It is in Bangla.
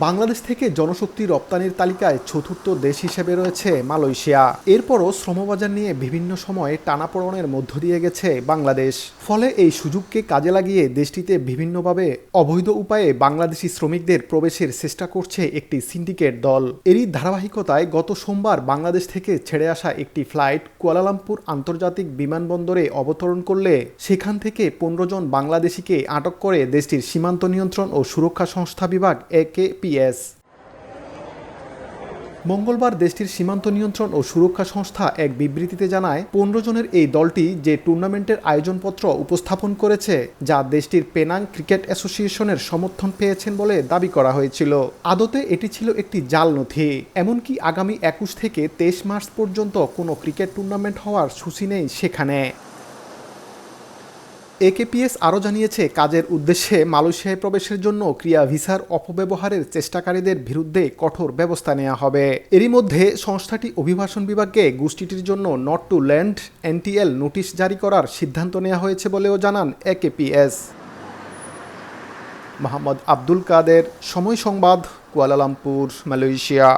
বাংলাদেশ থেকে জনশক্তি রপ্তানির তালিকায় চতুর্থ দেশ হিসেবে রয়েছে মালয়েশিয়া। এরপরও শ্রমবাজার নিয়ে বিভিন্ন সময়ে টানাপোড়েনের মধ্য দিয়ে গেছে বাংলাদেশ। ফলে এই সুযোগকে কাজে লাগিয়ে দেশটিতে বিভিন্নভাবে অবৈধ উপায়ে বাংলাদেশি শ্রমিকদের প্রবেশের চেষ্টা করছে একটি সিন্ডিকেট দল। এরই ধারাবাহিকতায় গত সোমবার বাংলাদেশ থেকে ছেড়ে আসা একটি ফ্লাইট কুয়ালালামপুর আন্তর্জাতিক বিমানবন্দরে অবতরণ করলে সেখান থেকে 15 জন বাংলাদেশিকে আটক করে দেশটির সীমান্ত নিয়ন্ত্রণ ও সুরক্ষা সংস্থা বিভাগ AKPS। মঙ্গলবার দেশটির সীমান্ত নিয়ন্ত্রণ ও সুরক্ষা সংস্থা এক বিবৃতিতে জানায় 15 জনের এই দলটি যে টুর্নামেন্টের আয়োজনপত্র উপস্থাপন করেছে, যা দেশটির পেনাং ক্রিকেট অ্যাসোসিয়েশনের সমর্থন পেয়েছেন বলে দাবি করা হয়েছিল, আদতে এটি ছিল একটি জাল নথি। এমনকি আগামী 21 থেকে 23 মার্চ পর্যন্ত কোনো ক্রিকেট টুর্নামেন্ট হওয়ার সূচি নেই সেখানে। AKPS আরও জানিয়েছে, কাজের উদ্দেশ্যে মালয়েশিয়ায় প্রবেশের জন্য ক্রিয়া ভিসার অপব্যবহারের চেষ্টাকারীদের বিরুদ্ধে কঠোর ব্যবস্থা নেওয়া হবে। এরই মধ্যে সংস্থাটি অভিবাসন বিভাগকে গোষ্ঠীটির জন্য not to land NTL notice জারি করার সিদ্ধান্ত নেওয়া হয়েছে বলেও জানান AKPS। মোহাম্মদ আব্দুল কাদের, সময় সংবাদ, কুয়ালালামপুর, মালয়েশিয়া।